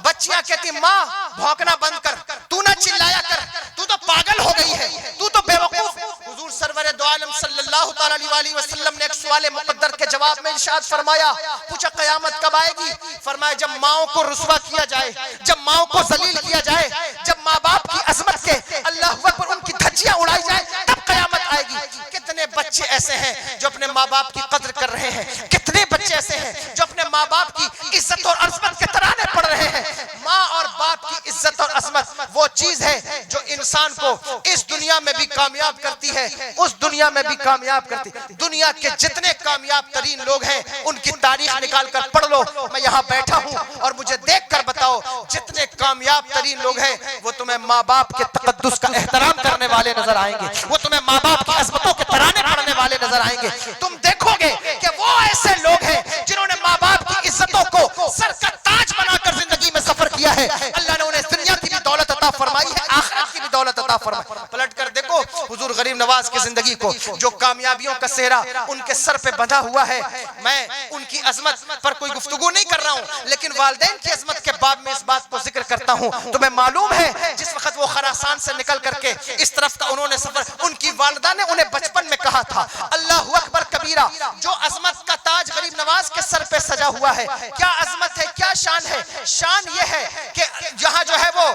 بچیاں کہتی ماں بھونکنا بند کر، تو نہ چلایا کر، تو تو پاگل ہو گئی ہے، تو تو بے وقوف۔ حضور سرور دو عالم صلی اللہ تعالی علیہ وسلم نے ایک سوال مقدر کے جواب میں ارشاد فرمایا، پوچھا قیامت کب آئے گی؟ فرمایا جب ماؤں کو رسوا کیا جائے، جب ماؤں کو ذلیل کیا جائے، جب ماں باپ کی عظمت کے اللہ اکبر ان کی دھجیاں اڑائی جائے، تب قیامت آئے گی۔ کتنے بچے ایسے ہیں جو اپنے ماں باپ کی قدر کر رہے ہیں، کتنے بچے ایسے ہیں جو اپنے ماں باپ کی عزت اور عظمت کے ترانے پڑھ رہے ہیں۔ ماں اور باپ کی عزت اور عظمت وہ چیز ہے جو انسان کو اس دنیا میں بھی کامیاب کرتی ہے اس دنیا میں بھی کامیاب کرتی ہے. دنیا کے جتنے کامیاب ترین لوگ ہیں ان کی تاریخ نکال کر پڑھ لو. میں یہاں بیٹھا ہوں اور مجھے دیکھ کر بتاؤ جتنے کامیاب ترین لوگ ہیں وہ تمہیں ماں باپ کے تقدس کا احترام کرنے والے نظر آئیں گے, وہ تمہیں ماں باپ کی عظمتوں کے ترانے پڑھنے والے نظر آئیں گے. تم دیکھو گے کہ وہ ایسے لوگ ہیں جنہوں نے ماں باپ کی عزتوں کو سر کا تاج بنا کر زندگی میں سفر کیا ہے. اللہ نے انہیں دنیا کی بھی دولت عطا فرمائی ہے, آخرت کی بھی دولت عطا فرمائی. پلٹ کر دیکھو حضور غریب نواز کی زندگی کو, جو کامیابیوں کا سہرا ان کے سر پہ بندھا ہوا ہے. میں ان کی عظمت پر کوئی گفتگو نہیں کر رہا ہوں, لیکن والدین کی عظمت کے باب میں اس بات کو ذکر کرتا ہوں. تمہیں معلوم ہے جس وقت وہ خراسان سے نکل کر کے اس طرف کا انہوں نے سفر, ان کی والدہ نے انہیں بچپن میں کہا تھا اللہ اکبر کبیرہ, جو عظمت کا تاج غریب نواز کے سر پہ سجا ہوا ہے کیا عظمت ہے, کیا شان ہے. شان یہ ہے کہ جہاں جو ہے وہ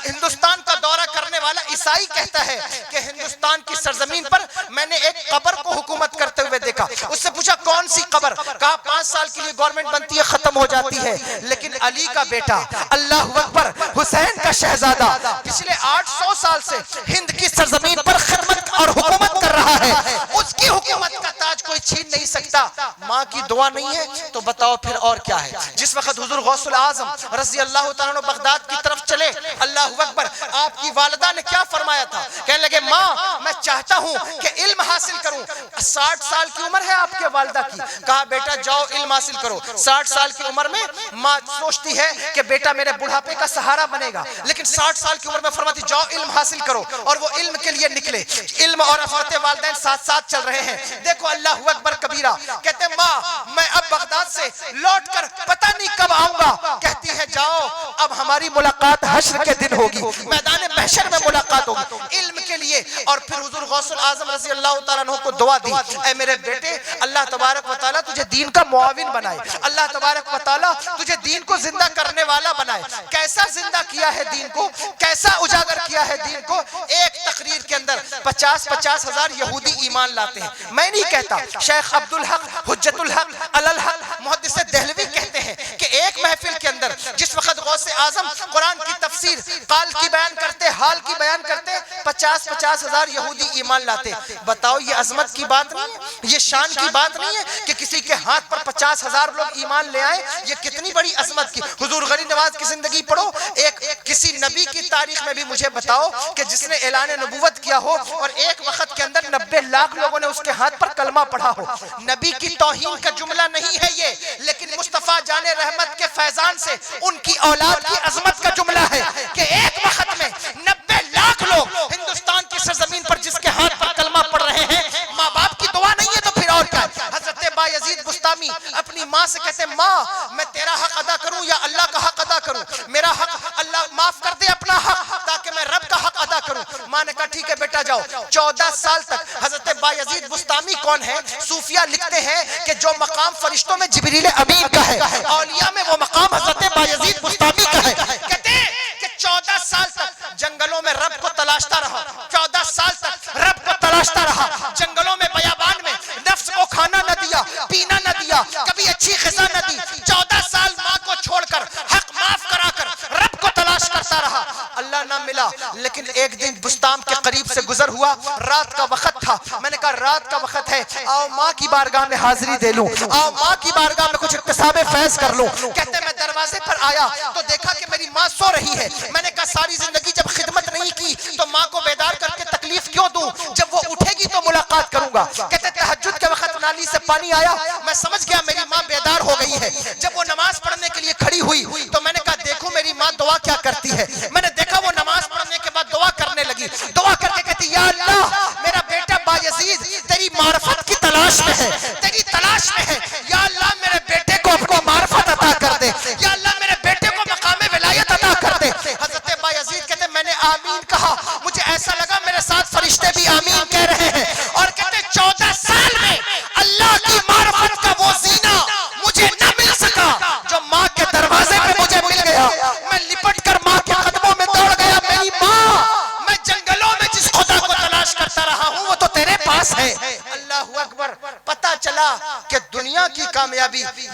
ہندوستان کا دورہ کرنے والا عیسائی کہتا ہے کہ ہندوستان کی سرزمین پر میں نے ایک قبر کو حکومت کرتے ہوئے دیکھا. اس سے پوچھا کون سی قبر, کہا 5 سال کے لیے گورنمنٹ بنتی ہے ختم ہو جاتی ہے, لیکن علی کا بیٹا اللہ اکبر حسین کا شہزادہ پچھلے 800 سال سے ہند کی سرزمین پر خدمت اور حکومت کر رہا ہے. اس کی حکومت کا تاج کوئی چھین نہیں سکتا. ماں کی دعا نہیں ہے تو بتاؤ پھر اور کیا ہے. جس وقت حضور غوث العظم رضی اللہ تعالیٰ عنہ بغداد کی طرف چلے, اللہ اکبر, آپ کی والدہ نے کیا فرمایا تھا, کہنے لگے ماں میں چاہتا ہوں کہ علم حاصل کروں. 60 سال کی عمر ہے آپ کے والدہ کی, کہا بیٹا جاؤ علم حاصل کرو. 60 سال کی عمر میں ماں سوچتی ہے کہ بیٹا میرے بڑھاپے کا سہارا بنے گا, لیکن 60 سال کی عمر میں فرماتی جاؤ علم حاصل کرو, اور وہ علم کے لیے نکلے. علم اور عظمت والدین ساتھ ساتھ چل رہے ہیں. دیکھو اللہ اکبر کبیرہ, کہتے ہیں ماں میں اب بغداد سے لوٹ کر پتہ نہیں کب آؤں گا. کہتی ہے جاؤ اب ہماری ملاقات حشر کے دن ہوگی, میدان محشر میں ملاقات ہوگی. علم کے لیے. اور پھر حضور غوث العظم رضی اللہ تعالیٰ عنہ کو دعا دی, اے میرے بیٹے اللہ تبارک و تعالیٰ تجھے دین کا معاون بنائے, اللہ تبارک و تعالیٰ تجھے دین کو زندہ کرنے والا بنائے. کیسا زندہ کیا ہے دین کو, کیسا اجاگر کیا ہے دین کو. ایک تقریر کے اندر 50 ہزار یہودی ایمان لاتے ہیں. میں نہیں کہتا, شیخ عبدالحق حجت الحق الحق محدث دہلوی کہتے ہیں کہ ایک محفل کے اندر جس وقت غوث اعظم قرآن کی تفسیر قال کی بیان کرتے, حال کی بیان کرتے, 50 ہزار یہودی ایمان لاتے. بتاؤ یہ عظمت کی بات نہیں ہے, یہ شان کی بات نہیں ہے کہ کسی کے ہاتھ پر 50 ہزار لوگ ایمان لے آئے. یہ کتنی بڑی عظمت کی. حضور غریب نواز کی زندگی پڑھو, ایک کسی نبی کی تاریخ میں بھی مجھے بتاؤ کہ جس نے اعلان نبوت کیا ہو اور ایک وقت کے اندر 90 لاکھ لوگوں نے اس کے ہاتھ پر کلمہ پڑھا ہو. نبی کی توہین کا جملہ نہیں ہے یہ, لیکن مصطفیٰ جان رحمت کے فیضان سے ان کی اولاد کی عظمت کا جملہ ہے کہ ایک وقت میں 90 لاکھ لوگ ہندوستان کی سرزمین پر جس کے ہاتھ پر کلمہ پڑھ رہے ہیں. ماں باپ کی دعا نہیں ہے تو پھر اور کیا. حضرت بایزید بستامی اپنی ماں سے کہتے ہیں ماں میں تیرا حق ادا کروں یا اللہ کا حق ادا کروں, میرا حق اللہ معاف کر دے اپنا حق تاکہ میں رب کا حق ادا کروں. ماں نے کہا ٹھیک ہے بیٹا جاؤ. 14 سال تک حضرت بایزید بستامی کون ہے, صوفیہ لکھتے ہیں کہ جو مقام فرشتوں میں جبریل امین کا ہے, اولیاء میں وہ مقام حضرت بایزید بستامی کا ہے. کہتے ہیں کہ 14 سال تک جنگلوں میں رب کو تلاشتا رہا, 14 سال تک رب کو تلاشتا رہا, جنگلوں میں بیابان میں نفس کو کھانا نہ دیا, پینا نہ دیا, کبھی اچھی غذا نہ دی. 14 سال ماں کو چھوڑ کر حق معاف کرا کر رب کو تلاش کرتا رہا. اللہ نہ ملا, لیکن ایک دن بستام کے قریب سے گزر ہوا, رات کا وقت تھا. میں نے کہا رات کا وقت ہے, آؤ ماں کی بارگاہ میں حاضری دے لوں, آؤ ماں کی بارگاہ میں کچھ اکتساب فیض کر لوں. کہتے میں دروازے پر آیا تو دیکھا کہ میری ماں سو رہی ہے. میں نے کہا ساری زندگی جب خدمت نہیں کی تو ماں کو بیدار کر کے تکلیف کیوں دوں, جب وہ اٹھے گی تو ملاقات کروں گا. کہتے تہجد کے وقت نالی سے پانی آیا, میں سمجھ گیا میری ماں بیدار ہو گئی ہے. جب وہ نماز پڑھنے کے لیے کھڑی ہوئی تو میں نے کہا دیکھو میری ماں دعا کیا کرتی ہے. میں نے دیکھا وہ نماز پڑھنے کے بعد دعا کرنے لگی, دعا کر کے کہتی یا اللہ میرا بیٹا بایزید تیری معرفت کی تلاش میں ہے, تیری تلاش میں ہے. یا اللہ میرے بیٹے کو اپنی معرفت عطا کر دے, یا اللہ میرے بیٹے کو مقام ولایت عطا کر دے. حضرت بایزید کہتے میں نے آمین کہا, مجھے ایسا لگا میرے ساتھ فرشتے بھی آمین کہہ رہے ہیں. اور کہتے 14 سال میں اللہ کی معرفت کا وہ زینہ مجھے نہ مل سکا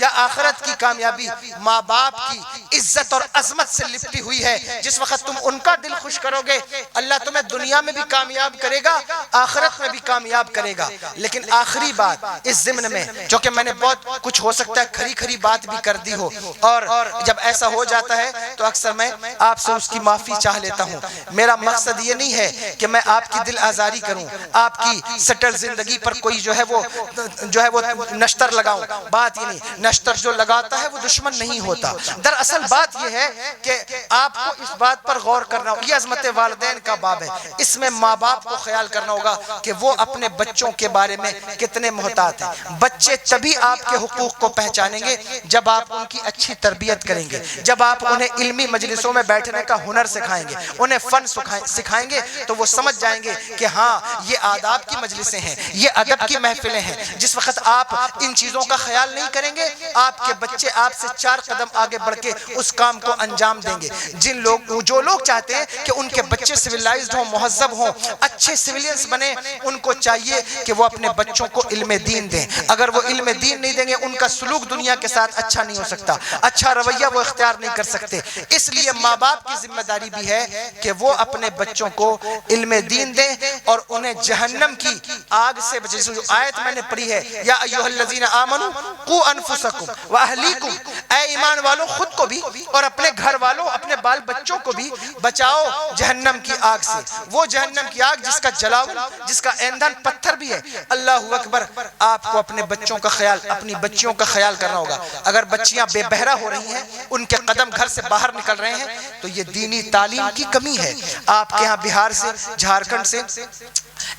یا آخرت کی کامیابی ماں باپ کی عزت اور عظمت سے لپٹی ہوئی ہے. جس وقت تم ان کا دل خوش کرو گے اللہ تمہیں دنیا میں بھی کامیاب کرے گا, آخرت میں بھی کامیاب کرے گا. لیکن آخری بات اس ضمن میں, جو کہ میں نے بہت کچھ ہو سکتا ہے کھری کھری بات بھی کر دی ہو, اور جب ایسا ہو جاتا ہے تو اکثر میں آپ سے اس کی معافی چاہ لیتا ہوں. میرا مقصد یہ نہیں ہے کہ میں آپ کی دل آزاری کروں, آپ کی سٹل زندگی پر کوئی جو ہے وہ نشتر لگاؤں. بات یہ نہیں, نشتر جو لگاتا ہے وہ دشمن نہیں ہوتا. دراصل بات یہ ہے کہ آپ کو اس بات پر غور کرنا ہوگا. یہ عظمت والدین کا باب ہے, اس میں ماں باپ کو خیال کرنا ہوگا کہ وہ اپنے بچوں کے بارے میں کتنے محتاط ہیں. بچے تبھی آپ کے حقوق کو پہچانیں گے جب آپ ان کی اچھی تربیت کریں گے, جب آپ انہیں علمی مجلسوں میں بیٹھنے کا ہنر سکھائیں گے, انہیں فن سکھائیں گے, تو وہ سمجھ جائیں گے کہ ہاں یہ آداب کی مجلسیں ہیں, یہ ادب کی محفلیں ہیں. جس وقت آپ ان چیزوں کا خیال نہیں کریں گے آپ کے بچے آپ سے 4 قدم آگے بڑھ کے اس کام کو انجام دیں گے. جو لوگ چاہتے ہیں کہ ان کے بچے سویلائزڈ ہوں, مہذب ہوں, اچھے سویلینز بنے, ان کو چاہیے کہ وہ اپنے بچوں کو علم دین دیں. اگر وہ علم دین نہیں دیں گے ان کا سلوک دنیا کے ساتھ اچھا نہیں ہو سکتا, اچھا رویہ وہ اختیار نہیں کر سکتے. اس لیے ماں باپ کی ذمہ داری بھی ہے کہ وہ اپنے بچوں کو علم دین دیں اور انہیں جہنم کی آگ سے بچائیں. جو آیت میں نے پڑھی ہے, یا ایھا الذین آمنوا قوا انفسکم واہلیکم, اے ایمان والوں خود کو بھی اور اپنے گھر والوں, اپنے بال بچوں کو بھی بچاؤ جہنم کی آگ سے. وہ جہنم کی آگ جس کا جلاؤ, جس کا ایندھن پتھر بھی ہے. اللہ اکبر. آپ کو اپنے بچوں کا خیال, اپنی بچیوں کا خیال کرنا ہوگا. اگر بچیاں بے بہرہ ہو رہی ہیں, ان کے قدم گھر سے باہر نکل رہے ہیں, تو یہ دینی تعلیم کی کمی ہے. آپ کے ہاں بہار سے, جھارکھنڈ سے,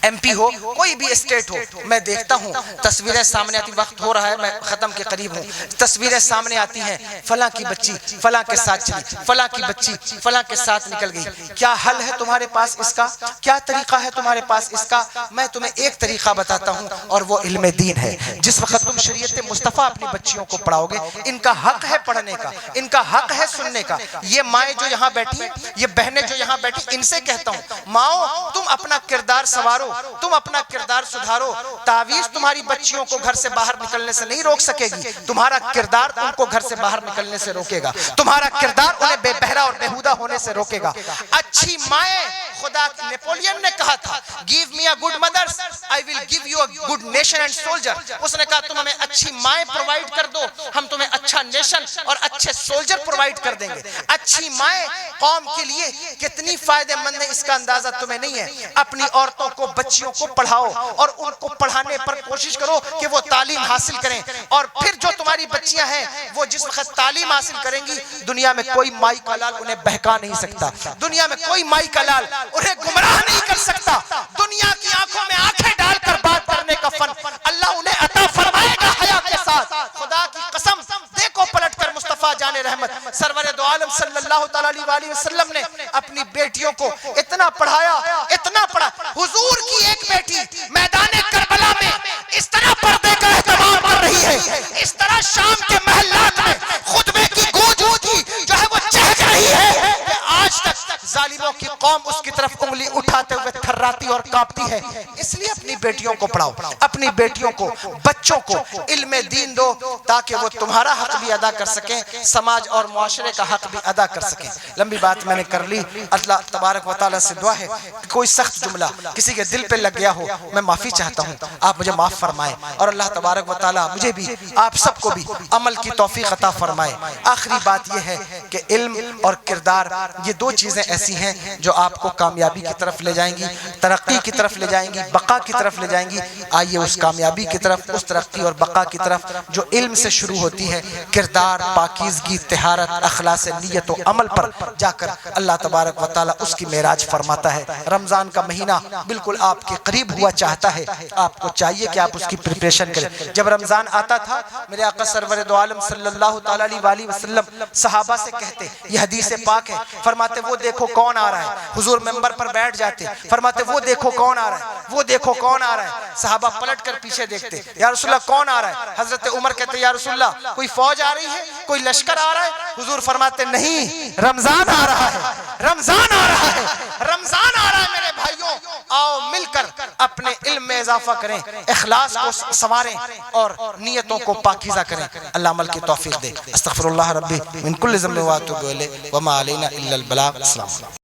ایم پی ہو, کوئی بھی اسٹیٹ ہو, میں دیکھتا ہوں تصویریں سامنے آتی, وقت ہو رہا ہے میں ختم کے قریب ہوں, تصویریں سامنے آتی ہیں, فلاں کی بچی فلاں کے ساتھ چلی, فلاں کی بچی فلاں کے ساتھ نکل گئی. کیا حل ہے تمہارے پاس اس کا, کیا طریقہ ہے تمہارے پاس اس کا؟ میں تمہیں ایک طریقہ بتاتا ہوں اور وہ علم دین ہے. جس وقت تم شریعت مصطفیٰ اپنی بچیوں کو پڑھاؤ گے, ان کا حق ہے پڑھنے کا, ان کا حق ہے سننے کا. یہ مائیں جو یہاں بیٹھی, یہ بہنیں جو یہاں بیٹھی, ان سے کہتا ہوں ماؤں تم اپنا کردار سوارو, تم اپنا کردار سدھارو. تعویذ تمہاری بچیوں کو گھر سے باہر نکلنے سے نہیں روک سکے گی, تمہارا کردار ان کو گھر سے باہر نکلنے سے روکے گا, تمہارا کردار انہیں بے بہرا اور بیہودہ ہونے سے روکے گا. اچھی مائیں, خدا نیپولین نے کہا تھا give me a good mother I will give you a good nation and soldier. اس نے کہا تم ہمیں اچھی مائیں پرووائڈ کر دو, ہم تمہیں اچھا نیشن اور اچھے سولجر پرووائڈ کر دیں گے. اچھی مائیں قوم کے لیے کتنی فائدہ مند ہے اس کا اندازہ تمہیں نہیں ہے. اپنی عورتوں کو, بچیوں کو پڑھاؤ اور ان کو پڑھانے پر کوشش کرو کہ وہ تعلیم حاصل کریں. اور پھر جو تمہاری بچیاں ہیں وہ جس وقت تعلیم حاصل کریں گی, دنیا میں کوئی مائی کا لال انہیں بہکا نہیں سکتا, دنیا میں کوئی مائی کا لال انہیں گمراہ نہیں کر سکتا. دنیا کی آنکھوں میں آنکھیں ڈال کر بات کرنے کا فن اللہ انہیں عطا فرمائے گا حیا کے ساتھ. خدا کی قسم, دیکھو پلٹ کر مصطفیٰ جان رحمت سرور دو عالم صلی اللہ تعالی علیہ وسلم نے اپنی بیٹیوں کو اتنا پڑھایا, اتنا پڑھا. حضور کی ایک بیٹی میدان کربلا میں اس طرح پردے کا اہتمام کر رہی ہے, اس طرح شام کے محلات میں خطبے کی گونج کی جو ہے وہ چہک رہی ہے کہ آج تک ظالموں کی قوم اس کی طرف انگلی اٹھاتے ہوئے تھراتی اور کانپتی ہے. اس لیے اپنی بیٹیوں کو پڑھاؤ, اپنی بیٹیوں کو, بچوں کو علم دین دو تاکہ وہ تمہارا حق بھی ادا کر سکیں, سماج اور معاشرے کا حق بھی ادا کر سکیں. لمبی بات میں نے کر لی. اللہ تبارک و تعالیٰ سے دعا ہے کہ کوئی سخت جملہ کسی کے دل پہ لگ گیا ہو, میں معافی چاہتا ہوں, آپ مجھے معاف فرمائیں, اور اللہ تبارک و تعالیٰ مجھے بھی آپ سب کو بھی عمل کی توفیق عطا فرمائے. آخری بات یہ ہے کہ علم اور کردار یہ دو چیزیں ایسی ہیں جو آپ کو کامیابی کی طرف لے جائیں گی, ترقی کی طرف لے جائیں گی, بقا کی طرف لے جائیں گی. آئیے اس کامیابی کی طرف, اس ترقی اور بقا کی طرف جو علم سے شروع ہوتی ہے, کردار, پاکیزگی, طہارت, اخلاص نیت و عمل پر جا کر اللہ تبارک و تعالیٰ اس کی معراج فرماتا ہے. رمضان کا مہینہ بالکل آپ کے قریب ہوا چاہتا ہے, آپ کو چاہیے کہ آپ اس کی پریپریشن کریں. جب رمضان آتا تھا میرے آقا سرور دو عالم صلی اللہ تعالی علیہ وسلم صحابہ سے کہتے, یہ حدیث پاک ہے, فرماتے وہ دیکھو کون آ رہا ہے. حضور ممبر پر بیٹھ جاتے, فرماتے وہ دیکھو کون آ رہا ہے, وہ دیکھو کون آ رہا ہے. صحابہ پلٹ کر پیچھے دیکھتے, یا رسول اللہ کون آ رہا ہے. حضرت عمر کہتے یا رسول اللہ کوئی فوج آ رہی ہے, کوئی لشکر آ رہا ہے. حضور فرماتے نہیں, رمضان آ رہا ہے, رمضان آ رہا ہے, رمضان آ رہا ہے. میرے بھائیوں آؤ مل کر اپنے علم میں میں اضافہ کریں، اخلاص کو سنواریں اور نیتوں کو پاکیزہ کریں. اللہ عمل کی توفیق دے. استغفر اللہ ربی من کل ذنب واتوب الیہ وما علینا الا البلاغ. السلام علیکم.